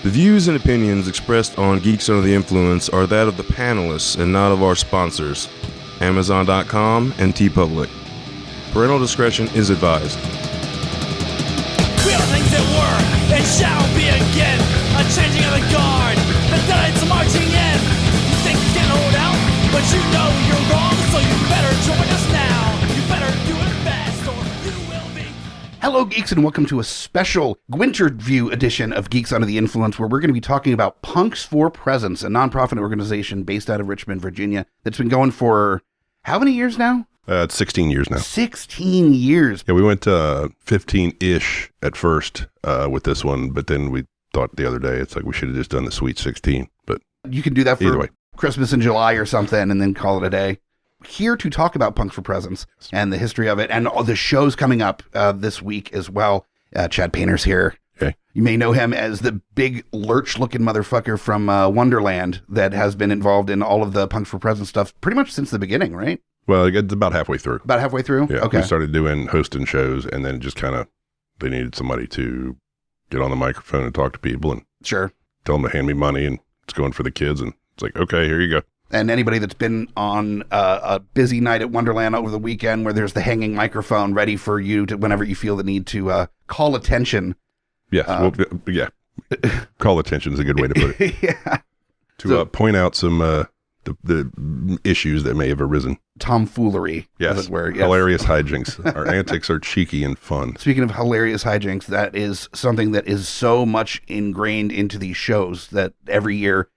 The views and opinions expressed on Geeks Under the Influence are that of the panelists and not of our sponsors, Amazon.com and TeePublic. Parental discretion is advised. We are things that were and shall be again. A changing of the guard, the dead's marching in. You think you can hold out, but you know you're wrong, so you better join us now. You better do it fast, or you will be. Hello, geeks, and welcome to a special GUInterview edition of Geeks Under the Influence, where we're going to be talking about Punks for Presents, a nonprofit organization based out of Richmond, Virginia, that's been going for how many years now? It's 16 years now. 16 years. Yeah, we went 15-ish at first with this one, but then we thought the other day, it's like we should have just done the Sweet 16. But you can do that either for way. Christmas in July or something, and then call it a day. Here to talk about Punks for Presents and the history of it, and all the shows coming up this week as well. Chad Painter's here. Okay. You may know him as the big lurch-looking motherfucker from Wonderland that has been involved in all of the Punks for Presents stuff pretty much since the beginning, right? Well, it's about halfway through. About halfway through? Yeah, Okay. we started doing hosting shows, and then just kind of, they needed somebody to get on the microphone and talk to people and Sure. tell them to hand me money, and it's going for the kids, and it's like, okay, here you go. And anybody that's been on a busy night at Wonderland over the weekend where there's the hanging microphone ready for you to, whenever you feel the need to call attention. Yes, yeah. Call attention is a good way to put it. Yeah. To point out some the issues that may have arisen. Tomfoolery. Yes. As it were. Yes. Hilarious hijinks. Our antics are cheeky and fun. Speaking of hilarious hijinks, that is something that is so much ingrained into these shows that every year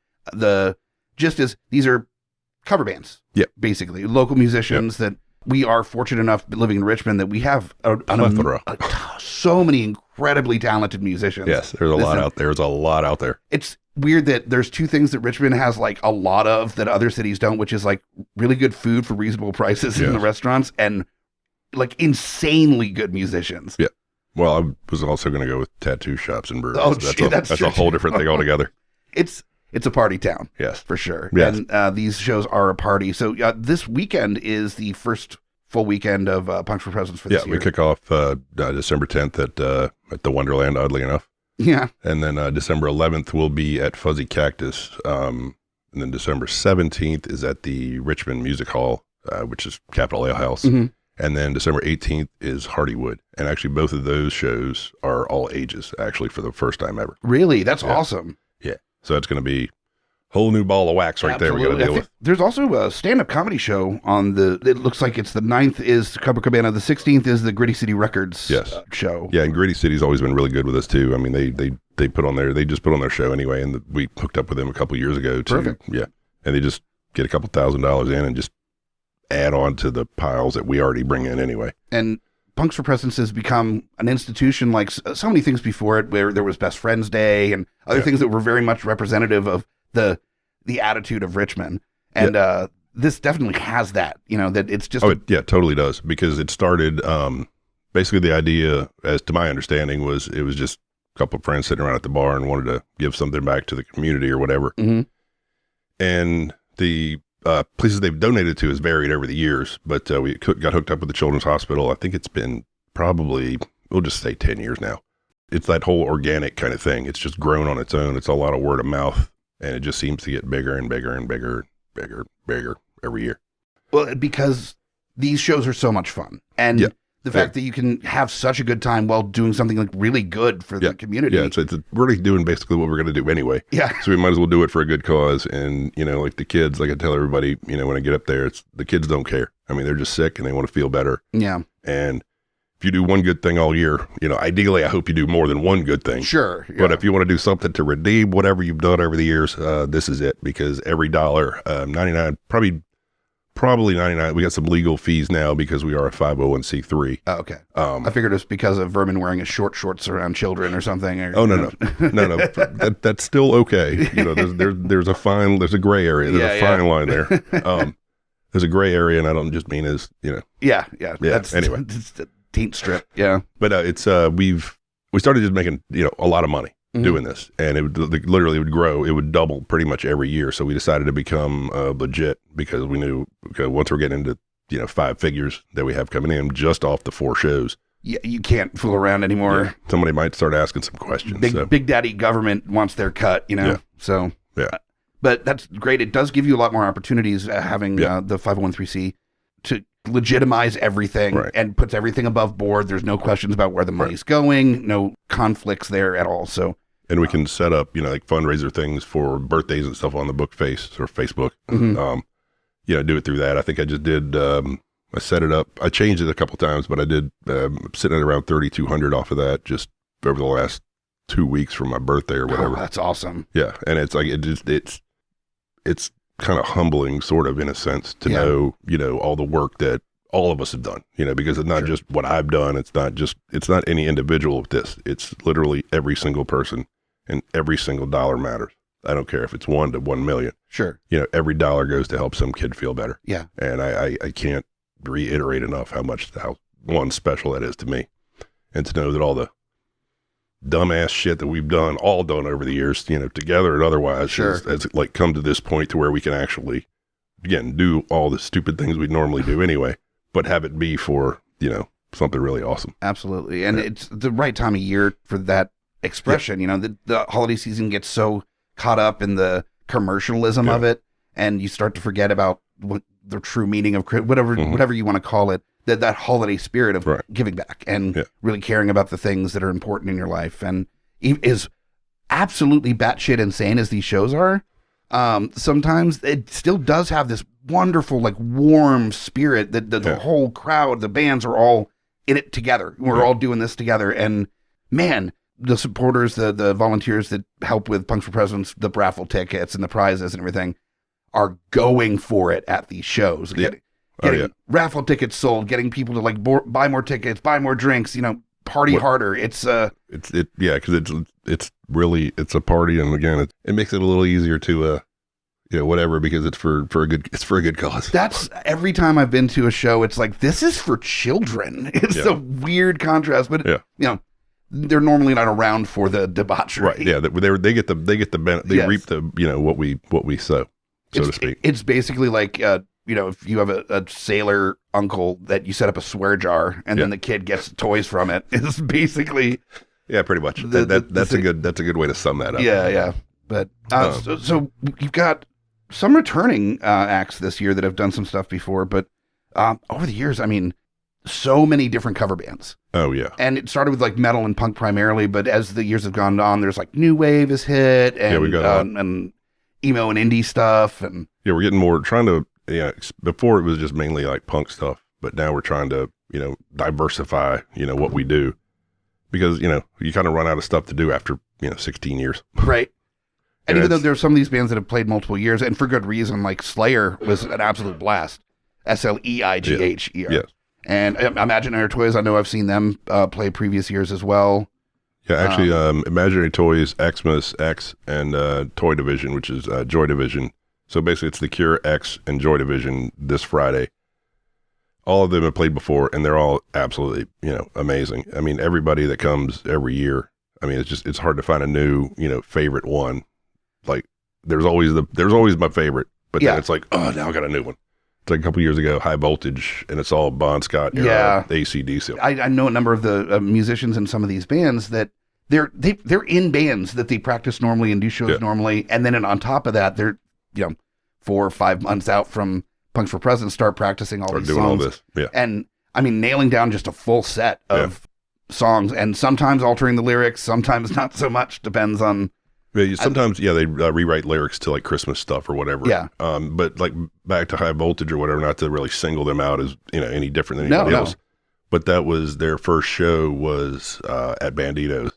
these are cover bands. Yep. Basically, local musicians that we are fortunate enough living in Richmond that we have so many incredibly talented musicians. Yes, there's a lot out there. There's a lot out there. It's weird that there's two things that Richmond has like a lot of that other cities don't, which is like really good food for reasonable prices in the restaurants and like insanely good musicians. Yeah. Well, I was also going to go with tattoo shops and breweries. Oh, that's a whole different thing altogether. It's a party town. Yes. For sure. Yes. And these shows are a party. So this weekend is the first full weekend of Punks for Presents for this year. Yeah, we kick off December 10th at the Wonderland, oddly enough. Yeah. And then December 11th will be at Fuzzy Cactus. And then December 17th is at the Richmond Music Hall, which is Capitol Ale House. Mm-hmm. And then December 18th is Hardywood. And actually both of those shows are all ages, actually, for the first time ever. Really? That's awesome. Yeah. So it's going to be a whole new ball of wax right there we got to deal with. There's also a stand-up comedy show on it looks like it's the 9th is Copacabana, the 16th is the Gritty City Records show. Yeah, and Gritty City's always been really good with us too. I mean, they just put on their show anyway, and we hooked up with them a couple years ago too. Perfect. Yeah, and they just get a couple $1,000s in and just add on to the piles that we already bring in anyway. And Punks for Presents has become an institution like so many things before it, where there was Best Friends Day and other things that were very much representative of the attitude of Richmond. And this definitely has that, that it's just... it totally does, because it started, basically the idea, as to my understanding, was it was just a couple of friends sitting around at the bar and wanted to give something back to the community or whatever. Mm-hmm. And the places they've donated to has varied over the years, but we got hooked up with the Children's Hospital. I think it's been probably, we'll just say 10 years now. It's that whole organic kind of thing. It's just grown on its own. It's a lot of word of mouth, and it just seems to get bigger and bigger and bigger every year. Well, because these shows are so much fun. And the fact that you can have such a good time while doing something like really good for the community. Yeah, it's really doing basically what we're going to do anyway. Yeah. So we might as well do it for a good cause. And, like the kids, like I tell everybody, when I get up there, the kids don't care. I mean, they're just sick and they want to feel better. Yeah. And if you do one good thing all year, ideally, I hope you do more than one good thing. Sure. Yeah. But if you want to do something to redeem whatever you've done over the years, this is it. Because every dollar, 99, probably 99. We got some legal fees now because we are a 501c3. Oh, okay. I figured it's because of Vermin wearing his shorts around children or something. No. That's still okay. There's a gray area. There's a fine line there. There's a gray area, and I don't just mean as Yeah. That's anyway. It's a taint strip. Yeah. But it's we started just making a lot of money doing this, and it would literally would grow. It would double pretty much every year. So we decided to become legit, because we knew once we're getting into 5 figures that we have coming in just off the 4 shows, you can't fool around anymore. Yeah. Somebody might start asking some questions. Big Daddy government wants their cut, Yeah. So, yeah. But that's great. It does give you a lot more opportunities having the 501(c)(3) to legitimize everything and puts everything above board. There's no questions about where the money's going, no conflicts there at all. So, and we can set up, like fundraiser things for birthdays and stuff on the Bookface or Facebook. Do it through that. I think I just did. I set it up. I changed it a couple times, but I did sitting at around 3,200 off of that just over the last 2 weeks from my birthday or whatever. Oh, that's awesome. Yeah, and it's like it's kind of humbling, sort of in a sense, to know all the work that all of us have done. Because it's not just what I've done. It's not any individual of this. It's literally every single person, and every single dollar matters. I don't care if it's 1 to 1 million. Sure. Every dollar goes to help some kid feel better. Yeah. And I can't reiterate enough how special that is to me, and to know that all the dumbass shit that we've all done over the years, together and otherwise, has like come to this point to where we can actually, again, do all the stupid things we normally do anyway, but have it be for, something really awesome. Absolutely. And it's the right time of year for that expression. The holiday season gets so caught up in the commercialism of it, and you start to forget about what the true meaning of whatever you want to call it, that holiday spirit of giving back and really caring about the things that are important in your life. And is absolutely batshit insane as these shows are, sometimes it still does have this wonderful, like, warm spirit that the whole crowd, the bands are all in it together. We're all doing this together. And man, the supporters, the volunteers that help with Punks for Presidents, the raffle tickets and the prizes and everything, are going for it at these shows. Getting raffle tickets sold, getting people to like buy more tickets, buy more drinks, party harder. It's because it's really a party, and again, it makes it a little easier to whatever, because it's for a good cause. That's every time I've been to a show, it's like, this is for children. It's a weird contrast, but they're normally not around for the debauchery. Right. Yeah. They get the they reap the what we sow, so to speak. It's basically like if you have a sailor uncle that you set up a swear jar and then the kid gets toys from it. It's basically pretty much. That's a good way to sum that up. Yeah. But so you've got some returning acts this year that have done some stuff before, but over the years, I mean, so many different cover bands. Oh yeah. And it started with like metal and punk primarily, but as the years have gone on, there's like new wave has hit, and we got and emo and indie stuff, and we're getting more trying to. Yeah, before it was just mainly like punk stuff, but now we're trying to, diversify, what we do, because, you kind of run out of stuff to do after, 16 years. Right. And even though there's some of these bands that have played multiple years, and for good reason, like Slayer was an absolute blast. SLEIGHER. Yes. And Imaginary Toys, I know I've seen them play previous years as well. Yeah, actually, Imaginary Toys, Xmas, X, and Toy Division, which is Joy Division. So basically, it's the Cure, X, and Joy Division this Friday. All of them have played before, and they're all absolutely, amazing. I mean, everybody that comes every year, I mean, it's hard to find a new, favorite one. Like, there's always my favorite, but then it's like, oh, now I got a new one. It's like a couple years ago, High Voltage, and it's all Bon Scott era, AC/DC. I know a number of the musicians in some of these bands that they're in bands that they practice normally and do shows normally, and then on top of that, they're 4 or 5 months out from Punks for Presidents, start practicing all these doing songs. All this. Yeah. And I mean, nailing down just a full set of songs, and sometimes altering the lyrics, sometimes not so much, depends on. Sometimes, they rewrite lyrics to like Christmas stuff or whatever. Yeah. But like back to High Voltage or whatever, not to really single them out as, any different than anybody else. But that was their first show was at Banditos.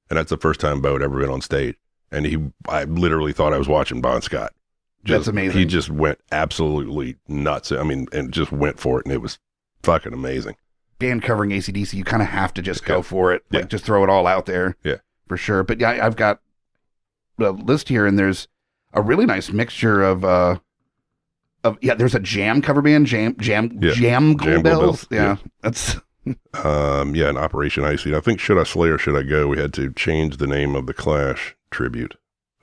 And that's the first time Bo had ever been on stage. And I literally thought I was watching Bon Scott. That's amazing. He just went absolutely nuts. I mean, and just went for it, and it was fucking amazing. Band covering AC/DC, you kind of have to just go for it. Like, just throw it all out there. Yeah. For sure. But I've got a list here, and there's a really nice mixture of there's a Jam cover band, Jam Bells. Yeah. That's and Operation Icy. I think Should I Slay or Should I Go? We had to change the name of the Clash tribute.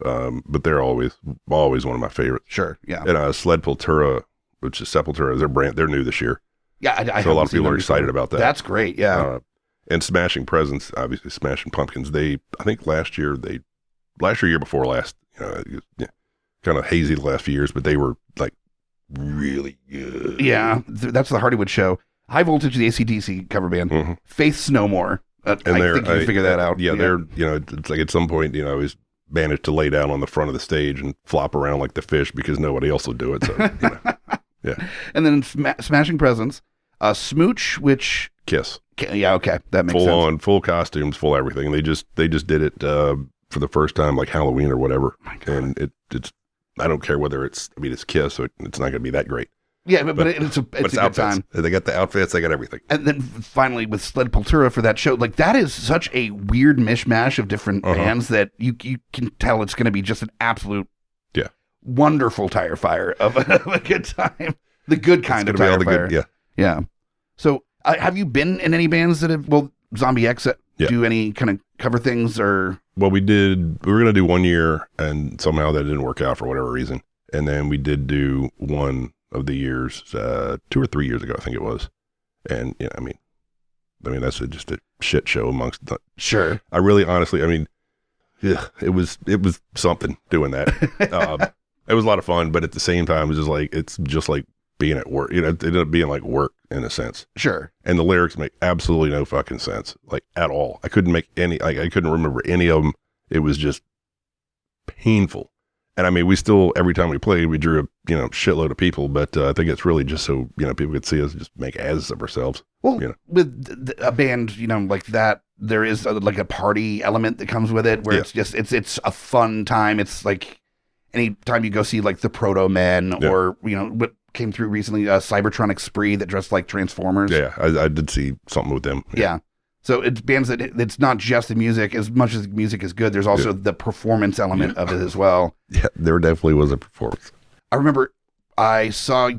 But they're always one of my favorites. Sure, yeah. And Sled Pultura, which is Sepultura, is their brand. They're new this year. Yeah, I so a lot of people are excited about that. That's great, yeah. And Smashing Presents, obviously Smashing Pumpkins. I think last year, year before last, kind of hazy the last few years, but they were like really good. Yeah, that's the Hardywood show. High Voltage, the AC/DC cover band. Faith's No More. I think you can figure that out. Yeah, they're, it's like at some point, I always managed to lay down on the front of the stage and flop around like the fish because nobody else will do it. So, yeah. And then Smashing Presents, Smooch, which Kiss. Yeah, okay, that makes full sense. on, full costumes, full everything. They just did it for the first time, like Halloween or whatever. And it's I don't care whether it's Kiss, so it's not going to be that great. Yeah, but it's a good time. They got the outfits, they got everything. And then finally with Sled Pultura for that show, like that is such a weird mishmash of different bands that you can tell it's going to be just an absolute wonderful tire fire of a good time. The good kind of tire fire. Yeah. So have you been in any bands that have, Zombie X do any kind of cover things or? Well, we were going to do 1 year and somehow that didn't work out for whatever reason. And then we did do one of the years, 2 or 3 years ago, I think it was. And I mean, that's just a shit show amongst. Sure. I really, honestly, it was something doing that. It was a lot of fun, but at the same time, it's just like being at work. It ended up being like work in a sense. Sure. And the lyrics make absolutely no fucking sense, like at all. I couldn't make any. I couldn't remember any of them. It was just painful. And we still, every time we played, we drew a shitload of people, but I think it's really just so people could see us just make asses of ourselves. Well, with a band, like that, there is like a party element that comes with it, where it's just it's a fun time. It's like anytime you go see like the Proto Men or what came through recently, Cybertronic Spree that dressed like Transformers. Yeah, I did see something with them. Yeah. So it's bands that it's not just the music. As much as the music is good, there's also the performance element of it as well. Yeah, there definitely was a performance. I remember I saw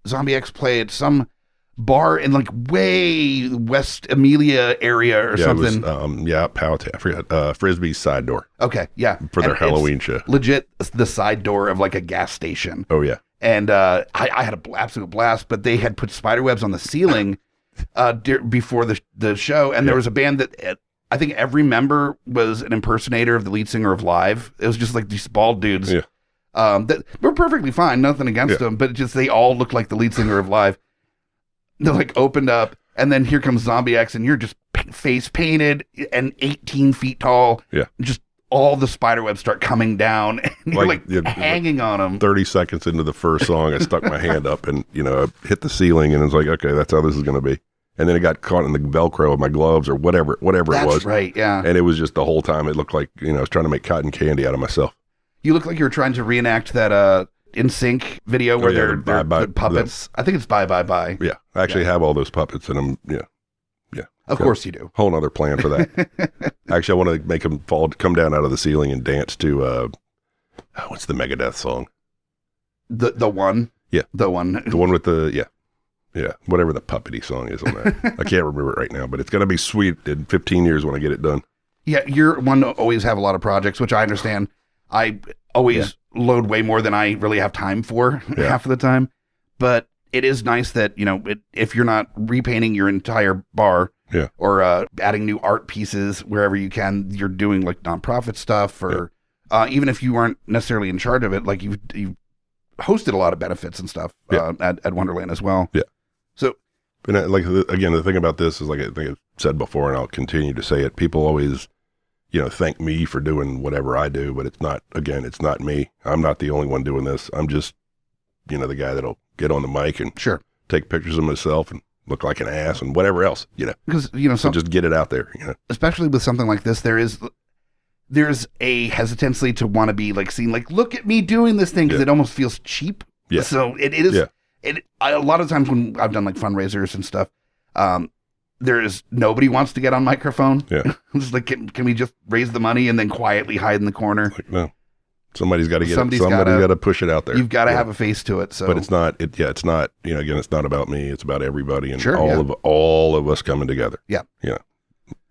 Zombie X play at some bar in like way West Amelia area or something. It was, Powhatan. I forgot. Frisbee's side door. Okay, yeah. For their Halloween show. Legit the side door of like a gas station. Oh, yeah. And I had an absolute blast, but they had put spider webs on the ceiling before the show, and there was a band that I think every member was an impersonator of the lead singer of Live. It was just like these bald dudes that were perfectly fine, nothing against them, but they all looked like the lead singer of Live. They're like opened up, and then here comes Zombie X, and you're just face painted and 18 feet tall. Yeah, just all the spider webs start coming down, and you're hanging on them. 30 seconds into the first song, I stuck my hand up and, I hit the ceiling and it was like, okay, that's how this is going to be. And then it got caught in the Velcro of my gloves or whatever it was. That's right, yeah. And it was just the whole time, it looked like, I was trying to make cotton candy out of myself. You look like you were trying to reenact that NSYNC video where they're puppets. I think it's Bye Bye Bye. Yeah, I actually have all those puppets and I'm, Of course you do. Whole other plan for that. Actually, I want to make them come down out of the ceiling and dance to, what's the Megadeth song? The one? Yeah. The one. The one with the, whatever the puppety song is on that. I can't remember it right now, but it's going to be sweet in 15 years when I get it done. Yeah, you're one to always have a lot of projects, which I understand. I always load way more than I really have time for half of the time. But it is nice that, if you're not repainting your entire bar, or adding new art pieces wherever you can, you're doing like nonprofit stuff, or even if you aren't necessarily in charge of it, like you've hosted a lot of benefits and stuff at Wonderland as well. Yeah. So, and again, the thing about this is, like I think I've said before, and I'll continue to say it. People always, thank me for doing whatever I do, but it's not me. I'm not the only one doing this. I'm just, the guy that'll get on the mic and take pictures of myself and look like an ass and whatever else, because so just get it out there, especially with something like this. There's a hesitancy to want to be like seen, like, look at me doing this thing, because it almost feels cheap. So it is. A lot of times when I've done like fundraisers and stuff, there's nobody wants to get on microphone. It's like, can we just raise the money and then quietly hide in the corner? Like, no. Somebody's got to get it. Somebody's got to push it out there. You've got to have a face to it. So, but it's not. It's not. Again, it's not about me. It's about everybody and all of us coming together. Yeah.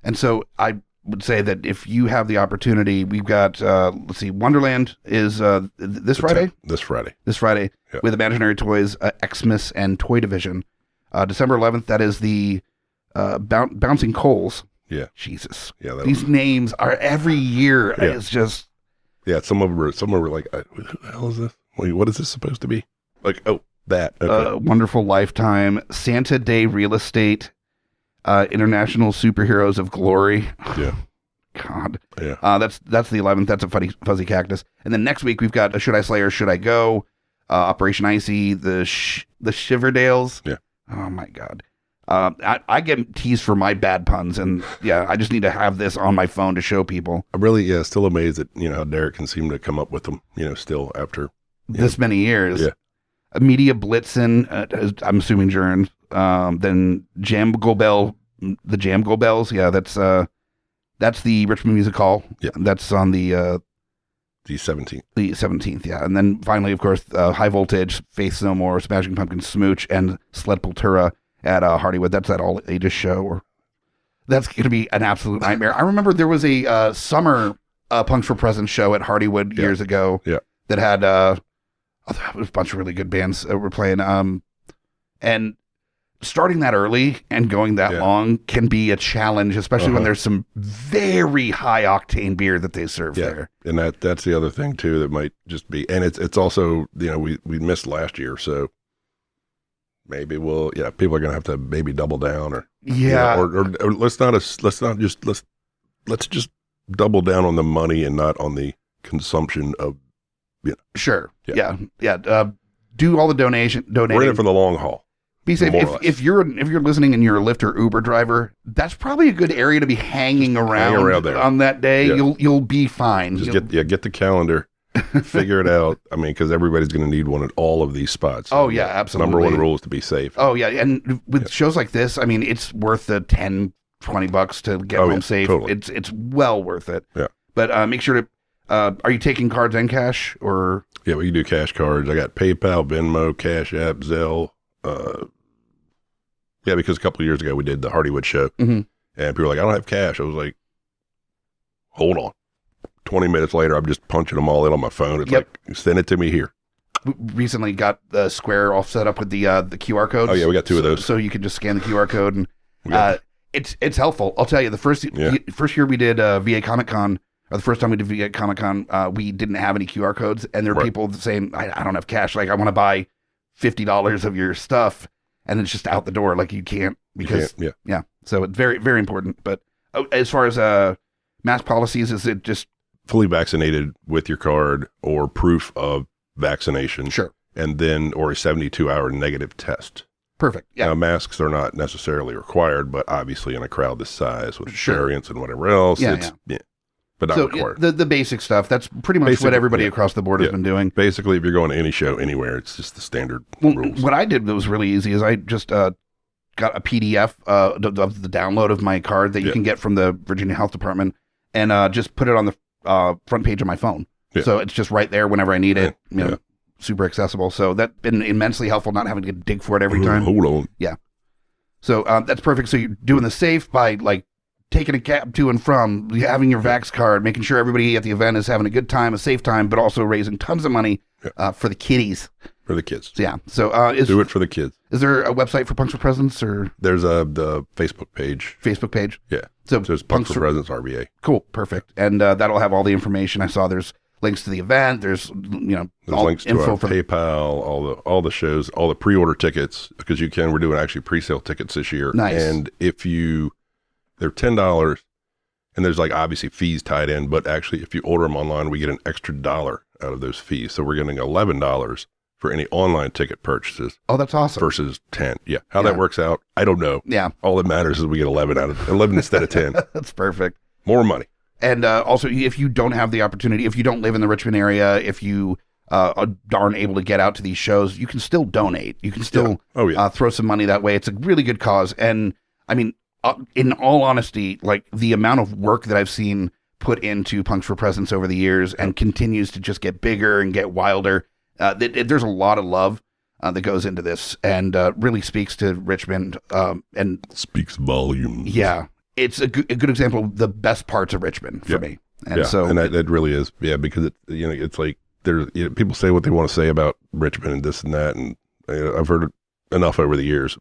And so I would say that if you have the opportunity, we've got. Let's see, Wonderland is this Friday. This Friday with Imaginary Toys, Xmas, and Toy Division. December 11th. That is the Bouncing Coals. Yeah. Jesus. Yeah. These names are every year. Yeah. It's just. Yeah. Some of them were like, who the hell is this? Wait, what is this supposed to be? Like, oh, that. Okay. Wonderful Lifetime. Santa Day Real Estate. International Superheroes of Glory. Yeah. God. Yeah. That's the 11th. That's a fuzzy cactus. And then next week we've got Should I Slay or Should I Go? Operation Icy, the Shiverdales. Yeah. Oh my God. I get teased for my bad puns, and yeah, I just need to have this on my phone to show people. I'm really, still amazed at, how Derek can seem to come up with them, still after this many years. Yeah. Media Blitzen, I'm assuming Gerns. Then Jamgle Bell, the Jamgle Bells. Yeah, that's the Richmond Music Hall. Yeah. That's on the 17th. The 17th, yeah. And then finally, of course, High Voltage, Faith No More, Smashing Pumpkins, Smooch, and Sledpultura at Hardywood. That's that all ages show. That's going to be an absolute nightmare. I remember there was a summer Punks for Presents show at Hardywood years ago that had it was a bunch of really good bands that were playing. And starting that early and going that long can be a challenge, especially when there's some very high octane beer that they serve there. And that's the other thing too that might just be, and it's also, we missed last year, so maybe people are gonna have to maybe double down or let's just double down on the money and not on the consumption of Sure. Yeah. Do all the donating. We're in it for the long haul. Be safe. If you're listening and you're a Lyft or Uber driver, that's probably a good area to be hanging around there on that day. Yeah. You'll be fine. Just get the calendar, figure it out. I mean, because everybody's going to need one at all of these spots. Oh yeah, absolutely. Number one rule is to be safe. Oh yeah, and with shows like this, I mean, it's worth the $10-$20 to get home safe. Totally. It's well worth it. Yeah. But make sure to. Are you taking cards and cash or? Yeah, we can do cash cards. I got PayPal, Venmo, Cash App, Zelle. Because a couple of years ago we did the Hardywood show, and people were like, "I don't have cash." I was like, "Hold on." 20 minutes later, I'm just punching them all in on my phone. It's like, send it to me here. We recently got the Square all set up with the QR codes. Oh yeah, we got two of those. So you can just scan the QR code, and it's helpful. I'll tell you, the first year we did VA Comic Con. Or the first time we did VA Comic Con, we didn't have any QR codes, and there were people saying, I don't have cash. Like, I want to buy $50 of your stuff, and it's just out the door. Like, you can't because, So it's very, very important. But as far as mask policies, is it just fully vaccinated with your card or proof of vaccination? Sure. And then, or a 72-hour negative test. Perfect. Yeah. Now, masks are not necessarily required, but obviously in a crowd this size with variants and whatever else, but not required. The basic stuff, that's pretty much what everybody across the board has been doing. Basically, if you're going to any show anywhere, it's just the standard rules. What I did that was really easy is I just got a PDF of the download of my card that you can get from the Virginia Health Department and just put it on the front page of my phone. Yeah. So it's just right there whenever I need it. Super accessible. So that's been immensely helpful, not having to dig for it every time. Hold on. Yeah. So that's perfect. So you're doing the safe by like taking a cab to and from, having your Vax card, making sure everybody at the event is having a good time, a safe time, but also raising tons of money for the kiddies. For the kids. Yeah. So do it for the kids. Is there a website for Punks for Presents or? There's the Facebook page. Facebook page? Yeah. So it's Punks for Presents RBA. Cool. Perfect. And that'll have all the information. I saw there's links to the event. There's there's links to our PayPal, all the shows, all the pre-order tickets, because we're doing actually pre-sale tickets this year. Nice. And they're $10, and there's like obviously fees tied in, but actually if you order them online, we get an extra $1 out of those fees. So we're getting $11 for any online ticket purchases. Oh, that's awesome. Versus 10. Yeah. How that works out, I don't know. Yeah. All that matters is we get 11 instead of 10. That's perfect. More money. And also, if you don't have the opportunity, if you don't live in the Richmond area, if you aren't able to get out to these shows, you can still donate. You can still throw some money that way. It's a really good cause. And I mean, in all honesty, like the amount of work that I've seen put into Punks for Presents over the years and continues to just get bigger and get wilder, there's a lot of love that goes into this and really speaks to Richmond. And speaks volumes. Yeah. It's a good example of the best parts of Richmond for me. And so and that really is. Yeah. Because it's like there's people say what they want to say about Richmond and this and that. And I've heard enough over the years.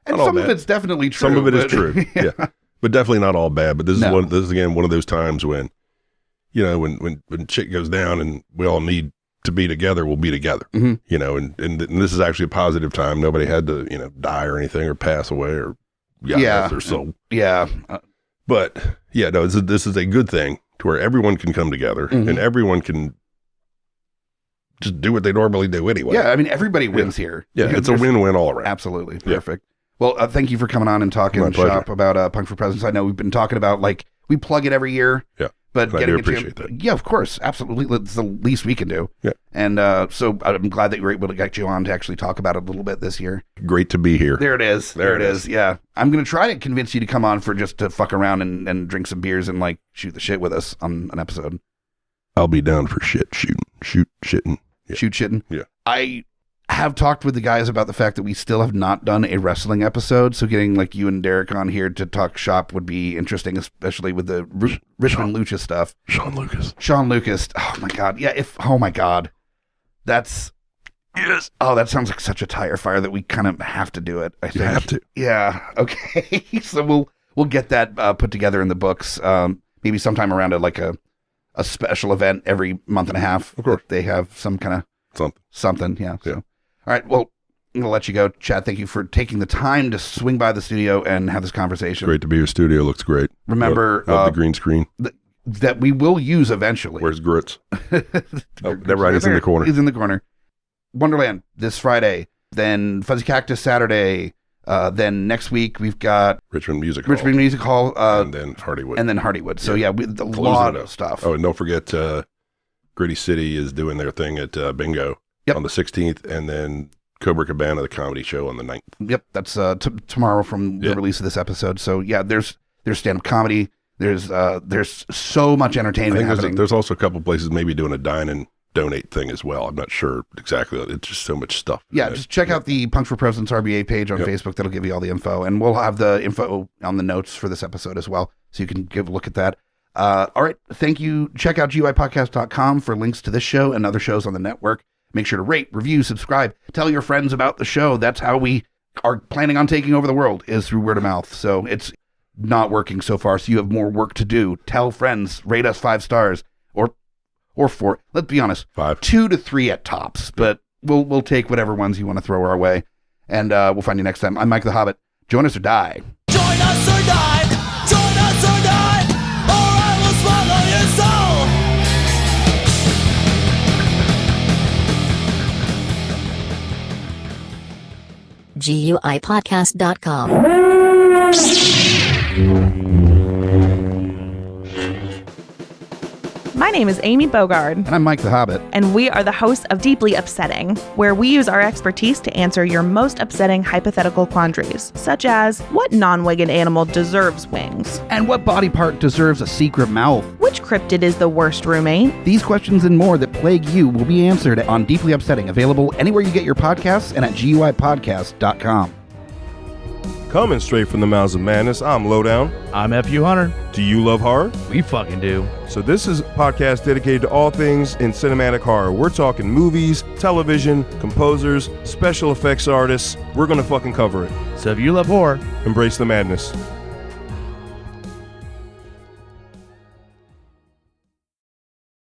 And Not all some of bad. it's definitely true. Some of it is but- true. Yeah. But definitely not all bad. But this is again one of those times when, you know, when shit goes down and we all need to be together, we'll be together. Mhm. You know, and this is actually a positive time. Nobody had to, you know, die or anything or pass away or lost their soul. Yeah. But yeah, no, this is a good thing to where everyone can come together and everyone can just do what they normally do anyway. Yeah, I mean, everybody wins here. Yeah, You know, it's a there's- win-win all around. Absolutely. Yeah. Perfect. Well, thank you for coming on and talking My pleasure. shop about Punk for Presidents. I know we've been talking about, like, we plug it every year. Yeah. But And I getting do it to appreciate that. Yeah, of course. Absolutely. It's the least we can do. Yeah. And so I'm glad that you were able to get you on to actually talk about it a little bit this year. Great to be here. There it is. There it is. Yeah. I'm going to try to convince you to come on for just to fuck around and drink some beers and, like, shoot the shit with us on an episode. I'll be down for shitting. Yeah. Shoot shitting. Yeah. I have talked with the guys about the fact that we still have not done a wrestling episode, so getting like you and Derek on here to talk shop would be interesting, especially with the Richmond Lucha stuff. Sean Lucas. Oh my god. Yeah, oh my god. That's Yes. Oh, that sounds like such a tire fire that we kind of have to do it, I think. You have to. Yeah. Okay. So we'll get that put together in the books. Maybe sometime around a special event every month and a half. Of course. They have some kind of something. Yeah. So, Yeah. all right. Well, I'm going to let you go. Chad, thank you for taking the time to swing by the studio and have this conversation. Great to be here. Studio looks great. Remember love the green screen. that we will use eventually. Where's Grits? Oh, never mind. It's in the corner. He's in the corner. Wonderland this Friday. Then Fuzzy Cactus Saturday. Then next week we've got Richmond Music Hall. and then Hardywood. And then Hardywood. So yeah, a Closing lot it up. of stuff. Oh, and don't forget Gritty City is doing their thing at Bingo on the 16th, and then Cobra Cabana, the comedy show, on the 9th. Yep, that's tomorrow from the release of this episode. So yeah, there's stand-up comedy. There's so much I entertainment think happening. there's also a couple places maybe doing a dine and donate thing as well. I'm not sure exactly. It's just so much stuff. Yeah, just check out the Punks for Presidents RBA page on Yep. Facebook. That'll give you all the info. And we'll have the info on the notes for this episode as well, so you can give a look at that. All right, thank you. Check out GUIpodcast.com for links to this show and other shows on the network. Make sure to rate, review, subscribe. Tell your friends about the show. That's how we are planning on taking over the world, is through word of mouth. So it's not working so far, so you have more work to do. Tell friends, rate us 5 stars, or 4. Let's be honest, 5. 2 to 3 at tops, but we'll take whatever ones you want to throw our way. And we'll find you next time. I'm Mike the Hobbit. Join us or die. Join us or die, join us or die, or I will swallow your soul. GUIpodcast.com. My name is Amy Bogard, And I'm Mike the Hobbit. and we are the hosts of Deeply Upsetting, where we use our expertise to answer your most upsetting hypothetical quandaries, such as what non-winged animal deserves wings? And what body part deserves a secret mouth? Which cryptid is the worst roommate? These questions and more that plague you will be answered on Deeply Upsetting, available anywhere you get your podcasts and at GUIpodcast.com. Coming straight from the mouths of madness, I'm Lowdown. I'm FU Hunter. Do you love horror? We fucking do. So this is a podcast dedicated to all things in cinematic horror. We're talking movies, television, composers, special effects artists. We're gonna fucking cover it. So if you love horror, Embrace the madness.